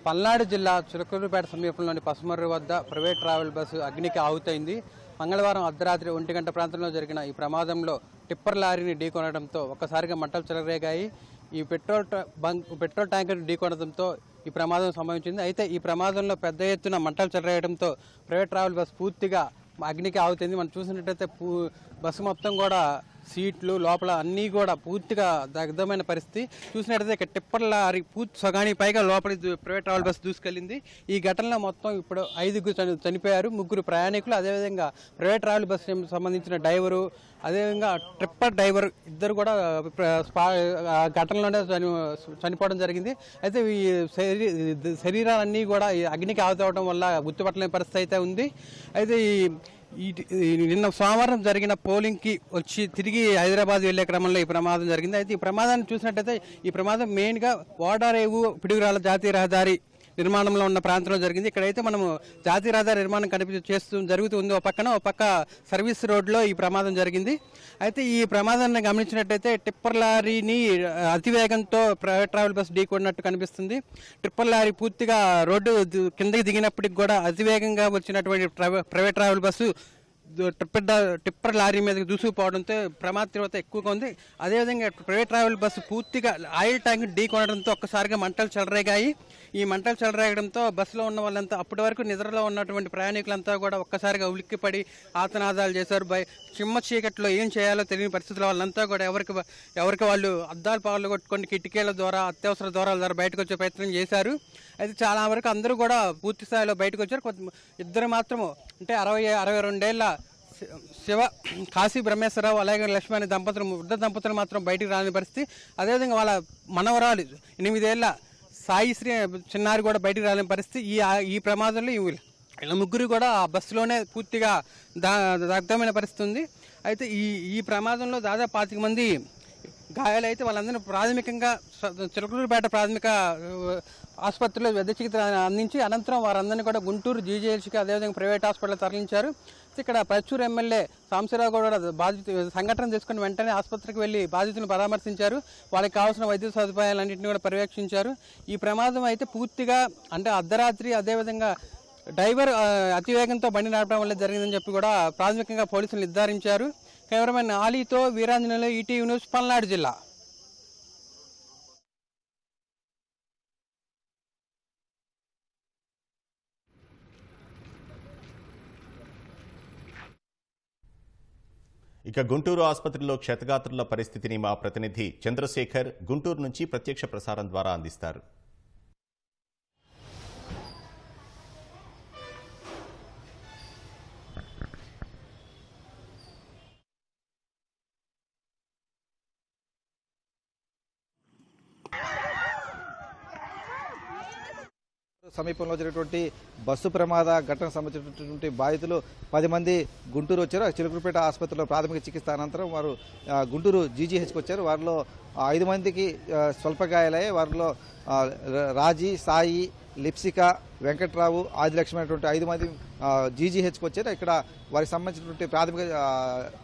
పల్నాడు జిల్లా చిలకలూరుపేట సమీపంలోని పసుమర్రు వద్ద ప్రైవేట్ ట్రావెల్ బస్సు అగ్నికి ఆహుతైంది. మంగళవారం అర్ధరాత్రి 1 గంట ప్రాంతంలో జరిగిన ఈ ప్రమాదంలో టిప్పర్ లారీని ఢీకొనడంతో ఒక్కసారిగా మంటలు చెలరేగాయి. ఈ పెట్రోల్ ట్యాంకర్ ఢీకొనడంతో ఈ ప్రమాదం సంభవించింది. అయితే ఈ ప్రమాదంలో పెద్ద ఎత్తున మంటలు చెలరేయడంతో ప్రైవేట్ ట్రావెల్ బస్సు పూర్తిగా అగ్నికి ఆహుతైంది. మనం చూసినట్టయితే బస్సు మొత్తం కూడా సీట్లు లోపల అన్నీ కూడా పూర్తిగా దగ్ధమైన పరిస్థితి. చూసినట్టయితే టిప్పర్ లారీ పూర్తి సగానికి పైగా లోపలికి ప్రైవేట్ ట్రావెల్ బస్సు దూసుకెళ్లింది. ఈ ఘటనలో మొత్తం ఇప్పుడు 5 చనిపోయారు, 3 ప్రయాణికులు, అదేవిధంగా ప్రైవేట్ ట్రావెల్ బస్సు సంబంధించిన డ్రైవరు, అదేవిధంగా ట్రిప్పర్ డ్రైవర్ ఇద్దరు కూడా ఘటనలోనే చనిపోవడం జరిగింది. అయితే ఈ శరీరాలన్నీ కూడా అగ్నికి ఆహుతవడం వల్ల గుర్తుపట్టలేని పరిస్థితి అయితే ఉంది. అయితే నిన్న సోమవారం జరిగిన పోలింగ్కి వచ్చి తిరిగి హైదరాబాద్ వెళ్లే క్రమంలో ఈ ప్రమాదం జరిగింది. అయితే ఈ ప్రమాదాన్ని చూసినట్టయితే ఈ ప్రమాదం మెయిన్గా ఓడారేవు పిడుగురాల జాతీయ రహదారి నిర్మాణంలో ఉన్న ప్రాంతంలో జరిగింది. ఇక్కడైతే మనము జాతీయ రహదారి నిర్మాణం జరుగుతూ ఉంది. ఒక పక్క సర్వీస్ రోడ్లో ఈ ప్రమాదం జరిగింది. అయితే ఈ ప్రమాదాన్ని గమనించినట్టయితే టిప్పర్ లారీని అతివేగంతో ప్రైవేట్ ట్రావెల్ బస్సు ఢీకొన్నట్టు కనిపిస్తుంది. టిప్పర్ లారీ పూర్తిగా రోడ్డు కిందకి దిగినప్పటికి కూడా అతివేగంగా వచ్చినటువంటి private travel bus tipper lorry మీదకి దూసుకుపోవడంతో ప్రమాద తీవ్రత ఎక్కువగా ఉంది. అదేవిధంగా ప్రైవేట్ ట్రావెల్ బస్సు పూర్తిగా ఆయిల్ ట్యాంక్ ఢీకొనడంతో ఒక్కసారిగా మంటలు చెలరేగాయి. ఈ మంటలు చెలరేగడంతో బస్సులో ఉన్న వాళ్ళంతా అప్పటి వరకు నిద్రలో ఉన్నటువంటి ప్రయాణికులంతా కూడా ఒక్కసారిగా ఉలిక్కిపడి ఆతనాదాలు చేశారు. చిమ్మ చీకట్లో ఏం చేయాలో తెలియని పరిస్థితుల్లో వాళ్ళంతా కూడా ఎవరికి వాళ్ళు అద్దాలు పగలు కొట్టుకొని కిటికీల ద్వారా అత్యవసర ద్వారాల ద్వారా బయటకు వచ్చే ప్రయత్నం చేశారు. అయితే చాలా వరకు అందరూ కూడా పూర్తి స్థాయిలో బయటకు వచ్చారు. ఇద్దరు మాత్రము అంటే 62 ఏళ్ల కాశీ బ్రహ్మేశ్వరరావు అలాగే లక్ష్మి అనే వృద్ధ దంపతులు మాత్రం బయటికి రాని పరిస్థితి. అదేవిధంగా వాళ్ళ మనవరాలు 8 ఏళ్ల సాయిశ్రీ చిన్నారి కూడా బయటికి రాని పరిస్థితి. ఈ ప్రమాదంలో వీళ్ళ ముగ్గురు కూడా ఆ బస్సులోనే పూర్తిగా దగ్ధమైన పరిస్థితి ఉంది. అయితే ఈ ప్రమాదంలో దాదాపు 25 మంది గాయాలైతే వాళ్ళందరినీ ప్రాథమికంగా చిలకలూరుపేట ప్రాథమిక ఆసుపత్రిలో వైద్య చికిత్స అందించి అనంతరం వారందరినీ కూడా గుంటూరు జీజీహెచ్కి అదేవిధంగా ప్రైవేట్ హాస్పిటల్ తరలించారు. ఇక్కడ పచ్చూరు ఎమ్మెల్యే సాంబశివరావు కూడా సంఘటన తీసుకుని వెంటనే ఆసుపత్రికి వెళ్లి బాధితులను పరామర్శించారు. వాళ్ళకి కావాల్సిన వైద్య సదుపాయాలన్నింటినీ కూడా పర్యవేక్షించారు. ఈ ప్రమాదం అయితే పూర్తిగా అంటే అర్ధరాత్రి అదేవిధంగా డ్రైవర్ అతివేగంతో బండి నడపడం వల్ల జరిగిందని చెప్పి కూడా ప్రాథమికంగా పోలీసులు నిర్ధారించారు. కెమెరామెన్ ఆలీతో వీరాంజనేయులు, ఈటీవీ న్యూస్, పల్నాడు జిల్లా. ఇక గుంటూరు ఆసుపత్రిలో క్షతగాత్రుల పరిస్థితిని మా ప్రతినిధి చంద్రశేఖర్ గుంటూరు నుంచి ప్రత్యక్ష ప్రసారం ద్వారా అందిస్తారు. సమీపంలో జరిగినటువంటి బస్సు ప్రమాద ఘటనకు సంబంధించినటువంటి బాధితులు 10 మంది గుంటూరు వచ్చారు. చిలకలూరుపేట ఆసుపత్రిలో ప్రాథమిక చికిత్స అనంతరం వారు గుంటూరు జీజీహెచ్కి వచ్చారు. వారిలో 5 మందికి స్వల్ప గాయాలయ్యాయి. వారిలో రాజీ, సాయి, లిప్సిక, వెంకట్రావు, ఆదిలక్ష్మి అనేటువంటి 5 మంది జీజీహెచ్కి వచ్చారు. ఇక్కడ వారికి సంబంధించినటువంటి ప్రాథమిక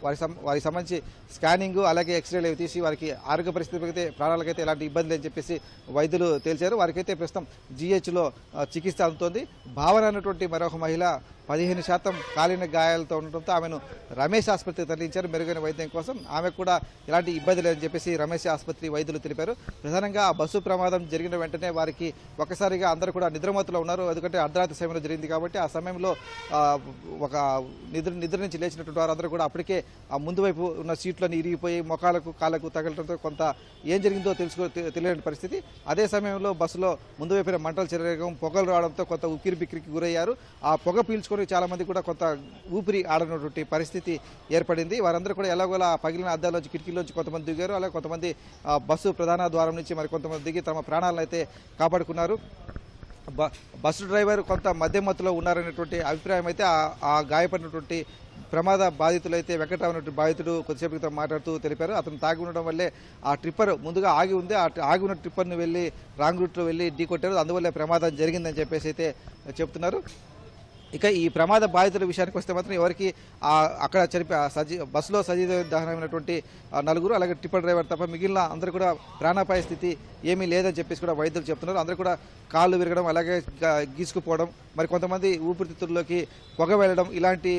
వారికి సంబంధించి స్కానింగ్ అలాగే ఎక్స్రేలు అవి తీసి వారికి ఆరోగ్య పరిస్థితికైతే ప్రాణాలకైతే ఎలాంటి ఇబ్బంది లేదని చెప్పేసి వైద్యులు తేల్చారు. వారికైతే ప్రస్తుతం జీహెచ్లో చికిత్స అందుతోంది. భావన అన్నటువంటి మరొక మహిళ 15% కాలిన గాయాలతో ఉండటంతో ఆమెను రమేష్ ఆసుపత్రికి తరలించారు మెరుగైన వైద్యం కోసం. ఆమెకు కూడా ఎలాంటి ఇబ్బంది లేదని చెప్పేసి రమేష్ ఆసుపత్రి వైద్యులు తెలిపారు. ప్రధానంగా ఆ బస్సు ప్రమాదం జరిగిన వెంటనే వారికి ఒక్కసారిగా అందరూ కూడా నిద్రమత్తులో ఉన్నారు. ఎందుకంటే అర్ధరాత్రి సమయంలో జరిగింది కాబట్టి ఆ సమయంలో ఒక నిద్ర నుంచి లేచినటువంటి వారందరూ కూడా అప్పటికే ఆ ముందు వైపు ఉన్న సీట్లను ఇరిగిపోయి మొఖాలకు కాళ్ళకు తగలడంతో కొంత ఏం జరిగిందో తెలియని పరిస్థితి. అదే సమయంలో బస్సులో ముందు వైపున మంటలు చెలరేగడం, పొగలు రావడంతో కొంత ఉక్కిరి బిక్కిరికి గురయ్యారు. ఆ పొగ పీల్చుకొని చాలా మంది కూడా కొంత ఊపిరి ఆడనటువంటి పరిస్థితి ఏర్పడింది. వారందరూ కూడా ఎలాగోలా పగిలిన అద్దాల్లోంచి కిటికీలోంచి కొంతమంది దిగారు. అలాగే కొంతమంది బస్సు ప్రధాన ద్వారం నుంచి మరి కొంతమంది దిగి తమ ప్రాణాలను అయితే కాపాడుకున్నారు. బస్సు డ్రైవర్ కొంత మధ్యమత్తులో ఉన్నారనేటువంటి అభిప్రాయం అయితే ఆ గాయపడినటువంటి ప్రమాద బాధితులు అయితే వెంకటరావు బాధితుడు కొద్దిసేపు క్రితం మాట్లాడుతూ తెలిపారు. అతను తాగి ఉండడం వల్లే ఆ ట్రిప్పర్ ముందుగా ఆగి ఉంది. ఆ ఆగి ఉన్న ట్రిప్పర్ను వెళ్ళి రాంగ్ రూట్లో వెళ్ళి ఢీ కొట్టారు. అందువల్లే ప్రమాదం జరిగిందని చెప్పేసి అయితే చెప్తున్నారు. ఇక ఈ ప్రమాద బాధితుల విషయానికి వస్తే మాత్రం ఎవరికి అక్కడ బస్సులో సజీవ దహనమైనటువంటి నలుగురు, అలాగే టిప్పర్ డ్రైవర్ తప్ప మిగిలిన అందరూ కూడా ప్రాణాపాయ స్థితి ఏమీ లేదని చెప్పేసి కూడా వైద్యులు చెప్తున్నారు. అందరూ కూడా కాళ్ళు విరగడం, అలాగే గీసుకుపోవడం, మరి కొంతమంది ఊపిరితిత్తుల్లోకి పొగ వెళ్ళడం, ఇలాంటి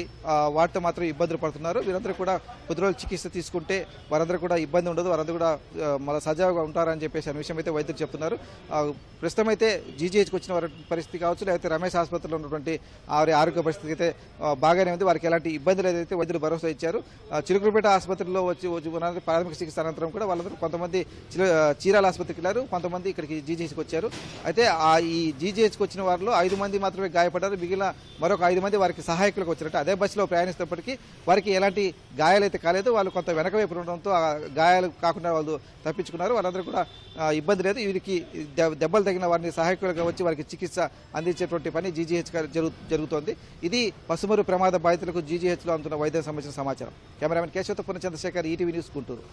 వాటితో మాత్రం ఇబ్బందులు పడుతున్నారు. వీరందరూ కూడా కొద్ది రోజులు చికిత్స తీసుకుంటే వారందరూ కూడా ఇబ్బంది ఉండదు, వారందరూ కూడా మళ్ళీ సజావుగా ఉంటారని చెప్పేసి అనే విషయం అయితే వైద్యులు చెప్తున్నారు. ప్రస్తుతం అయితే జీజీహెచ్కి వచ్చిన వారి పరిస్థితి కావచ్చు, లేకపోతే రమేష్ ఆసుపత్రిలో ఉన్నటువంటి వారి ఆరోగ్య పరిస్థితి అయితే బాగానే ఉంది. వారికి ఎలాంటి ఇబ్బందులు ఏదైతే వైద్యులు భరోసా ఇచ్చారు. చిలుకూరుపేట ఆసుపత్రిలో వచ్చి ప్రాథమిక చికిత్స అనంతరం కూడా వాళ్ళందరూ కొంతమంది చీరాల ఆసుపత్రికి వెళ్ళారు, కొంతమంది ఇక్కడికి జీజీహెచ్కి వచ్చారు. అయితే ఈ జీజీహెచ్కి వచ్చిన వారిలో 5 మంది మాత్రమే గాయపడ్డారు. మిగిలిన మరొక 5 మంది వారికి సహాయకులకు వచ్చారంటే అదే బస్సులో ప్రయాణిస్తున్నప్పటికీ వారికి ఎలాంటి గాయాలైతే కాలేదు. వాళ్ళు కొంత వెనక వైపు ఉండడంతో ఆ గాయాలు కాకుండా వాళ్ళు తప్పించుకున్నారు. వాళ్ళందరూ కూడా ఇబ్బంది లేదు. వీరికి దెబ్బలు తగిన వారిని సహాయకులుగా వచ్చి వారికి చికిత్స అందించేటువంటి పని జీజీహెచ్ జరుగుతోంది. ఇది పసుమరు ప్రమాద బాధితులకు జీజీహెచ్లో అందుతున్న వైద్యం సంబంధించిన సమాచారం. కెమెరామెన్ కేశవతో పూర్ణ చంద్రశేఖర్, ఈటీవీ న్యూస్, గుంటూరు.